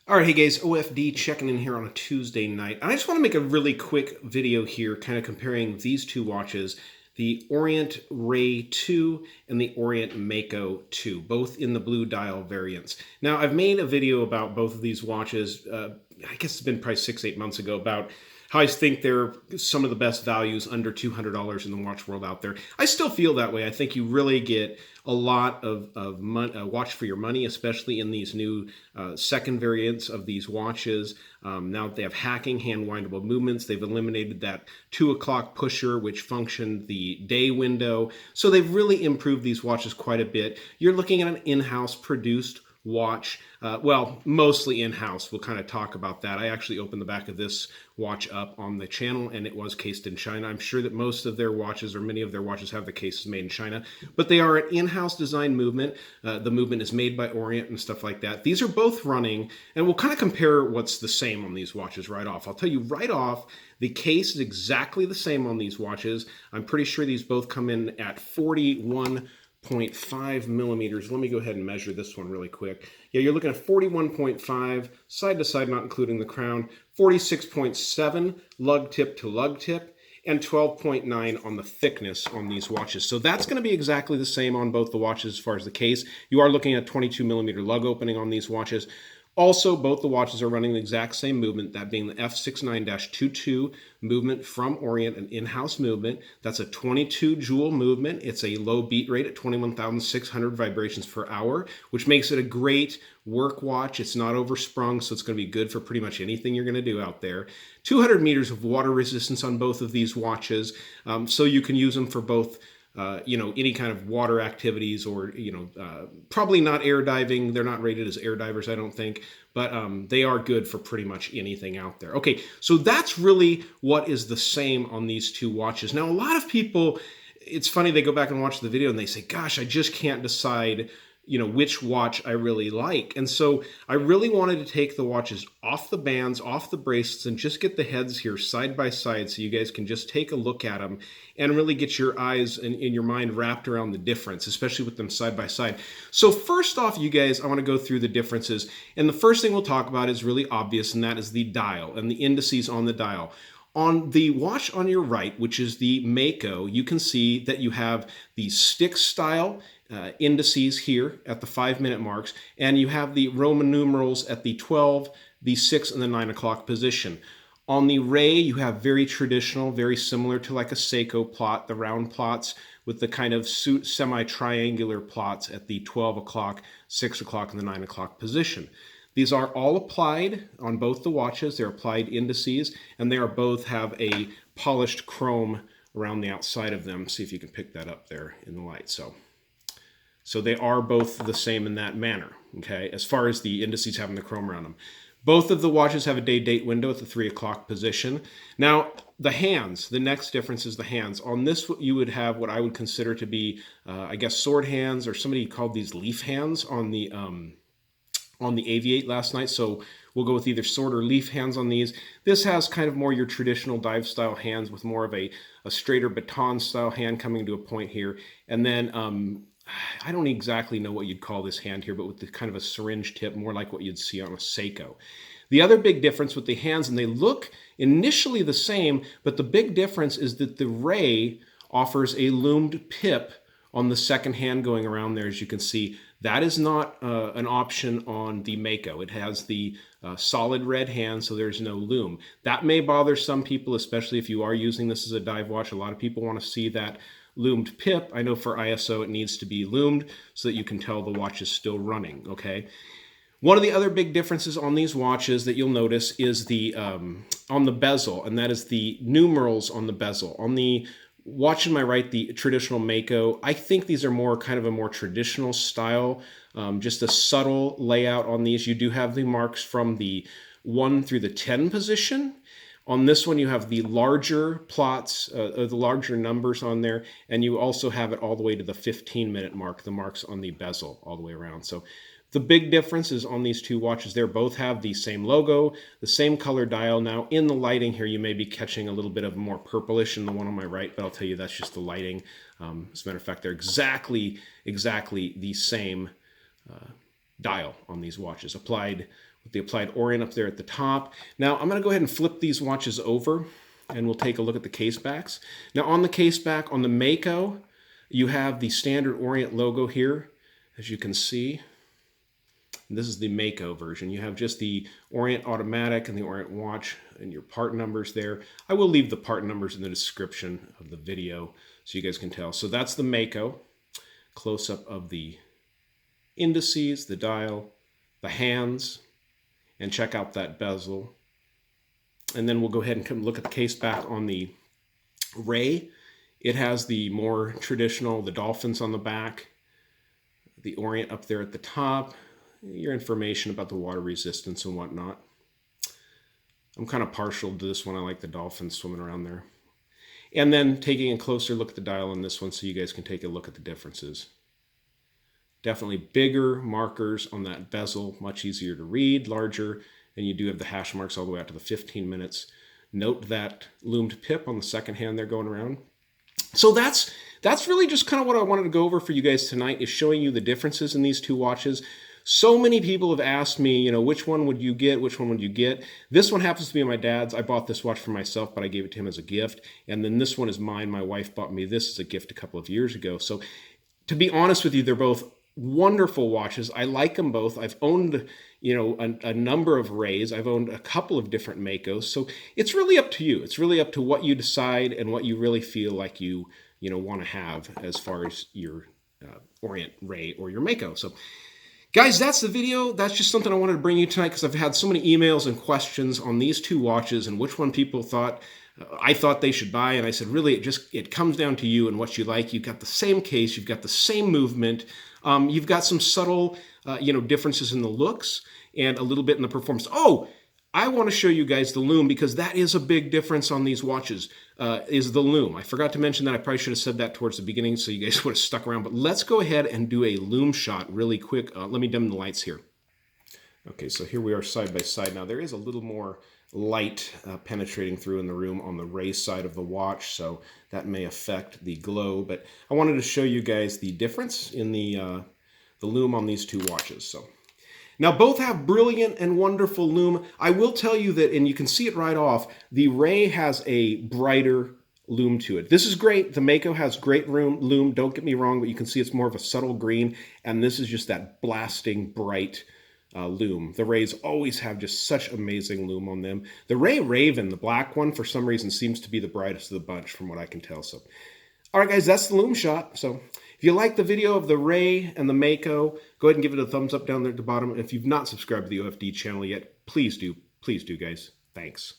All right, hey guys, OFD checking in here on a Tuesday night. I just want to make a really quick video here kind of comparing these two watches, the Orient Ray 2 and the Orient Mako 2, both in the blue dial variants. Now, I've made a video about both of these watches, I guess it's been probably 6-8 months ago, about how I think they're some of the best values under $200 in the watch world out there. I still feel that way. I think you really get a lot of watch for your money, especially in these new second variants of these watches. Now that they have hacking, hand-windable movements, they've eliminated that 2 o'clock pusher, which functioned the day window. So they've really improved these watches quite a bit. You're looking at an in-house produced watch, well, mostly in-house. We'll kind of talk about that. I actually opened the back of this watch up on the channel, and it was cased in China. I'm sure that most of their watches, or many of their watches, have the cases made in China, but they are an in-house design movement. The movement is made by Orient and stuff like that. These are both running, and we'll kind of compare what's the same on these watches right off. I'll tell you right off, the case is exactly the same on these watches. I'm pretty sure these both come in at 41.5 millimeters. Let me go ahead and measure this one really quick. Yeah, you're looking at 41.5 side to side, not including the crown, 46.7 lug tip to lug tip, and 12.9 on the thickness on these watches. So that's going to be exactly the same on both the watches as far as the case. You are looking at 22 millimeter lug opening on these watches. Also, both the watches are running the exact same movement, that being the F69-22 movement from Orient, an in-house movement. That's a 22 joule movement. It's a low beat rate at 21,600 vibrations per hour, which makes it a great work watch. It's not oversprung, so it's going to be good for pretty much anything you're going to do out there. 200 meters of water resistance on both of these watches, so you can use them for both any kind of water activities, or, probably not air diving. They're not rated as air divers, I don't think, but they are good for pretty much anything out there. Okay, so that's really what is the same on these two watches. Now, a lot of people, it's funny, they go back and watch the video and they say, gosh, I just can't decide which watch I really like. And so I really wanted to take the watches off the bands, off the bracelets, and just get the heads here side by side so you guys can just take a look at them and really get your eyes and your mind wrapped around the difference, especially with them side by side. So first off, you guys, I want to go through the differences. And the first thing we'll talk about is really obvious, and that is the dial and the indices on the dial. On the watch on your right, which is the Mako, you can see that you have the stick style indices here at the 5-minute marks, and you have the Roman numerals at the 12, the 6, and the 9 o'clock position. On the Ray, you have very traditional, very similar to like a Seiko plot, the round plots with the kind of semi-triangular plots at the 12 o'clock, 6 o'clock, and the 9 o'clock position. These are all applied on both the watches. They're applied indices, and they are both have a polished chrome around the outside of them. See if you can pick that up there in the light. So they are both the same in that manner, okay, as far as the indices having the chrome around them. Both of the watches have a day-date window at the 3 o'clock position. Now, the hands, the next difference is the hands. On this, you would have what I would consider to be, I guess, sword hands, or somebody called these leaf hands on the Aviate last night. So we'll go with either sword or leaf hands on these. This has kind of more your traditional dive style hands with more of a straighter baton style hand coming to a point here. And then I don't exactly know what you'd call this hand here, but with the kind of a syringe tip, more like what you'd see on a Seiko. The other big difference with the hands, and they look initially the same, but the big difference is that the Ray offers a loomed pip on the second hand going around there, as you can see. That is not an option on the Mako. It has the solid red hand, so there's no loom. That may bother some people, especially if you are using this as a dive watch. A lot of people want to see that loomed pip. I know for ISO it needs to be loomed so that you can tell the watch is still running, okay? One of the other big differences on these watches that you'll notice is the on the bezel, and that is the numerals on the bezel. On the watch on my right, the traditional Mako, I think these are more kind of a more traditional style, just a subtle layout on these. You do have the marks from the 1 through the 10 position. On this one, you have the larger plots, the larger numbers on there, and you also have it all the way to the 15-minute mark, the marks on the bezel all the way around. So the big difference is on these two watches, they both have the same logo, the same color dial. Now, in the lighting here, you may be catching a little bit of more purplish in the one on my right, but I'll tell you that's just the lighting. As a matter of fact, they're exactly the same dial on these watches, applied with the applied Orient up there at the top. Now I'm going to go ahead and flip these watches over, and we'll take a look at the case backs. Now on the case back, on the Mako, you have the standard Orient logo here, as you can see. This is the Mako version. You have just the Orient Automatic and the Orient Watch and your part numbers there. I will leave the part numbers in the description of the video so you guys can tell. So that's the Mako. Close-up of the indices, the dial, the hands, and check out that bezel. And then we'll go ahead and come look at the case back on the Ray. It has the more traditional, the dolphins on the back, the Orient up there at the top, your information about the water resistance and whatnot. I'm kind of partial to this one. I like the dolphins swimming around there. And then taking a closer look at the dial on this one so you guys can take a look at the differences. Definitely bigger markers on that bezel, much easier to read, larger, and you do have the hash marks all the way out to the 15 minutes. Note that loomed pip on the second hand there going around. So that's really just kind of what I wanted to go over for you guys tonight, is showing you the differences in these two watches. So many people have asked me, you know, which one would you get? Which one would you get? This one happens to be my dad's. I bought this watch for myself, but I gave it to him as a gift. And then this one is mine. My wife bought me this as a gift a couple of years ago. So to be honest with you, they're both wonderful watches. I like them both. I've owned, you know, a number of Rays. I've owned a couple of different Makos. So it's really up to you. It's really up to what you decide and what you really feel like you want to have as far as your Orient Ray or your Mako. So guys, that's the video. That's just something I wanted to bring you tonight because I've had so many emails and questions on these two watches and which one people thought I thought they should buy. And I said, really, it comes down to you and what you like. You've got the same case. You've got the same movement. You've got some subtle, differences in the looks and a little bit in the performance. Oh, I want to show you guys the Lume because that is a big difference on these watches, is the Lume. I forgot to mention that. I probably should have said that towards the beginning so you guys would have stuck around. But let's go ahead and do a Lume shot really quick. Let me dim the lights here. Okay, so here we are side by side. Now there is a little more light penetrating through in the room on the Ray side of the watch, so that may affect the glow. But I wanted to show you guys the difference in the Lume on these two watches. So now both have brilliant and wonderful Lume. I will tell you that, and you can see it right off, the Ray has a brighter Lume to it. This is great. The Mako has great Lume, don't get me wrong, but you can see it's more of a subtle green, and this is just that blasting bright Lume. The Rays always have just such amazing Lume on them. The Ray Raven, the black one, for some reason seems to be the brightest of the bunch from what I can tell. So, all right, guys, that's the Lume shot. So if you like the video of the Ray and the Mako, go ahead and give it a thumbs up down there at the bottom. And if you've not subscribed to the OFD channel yet, please do, guys. Thanks.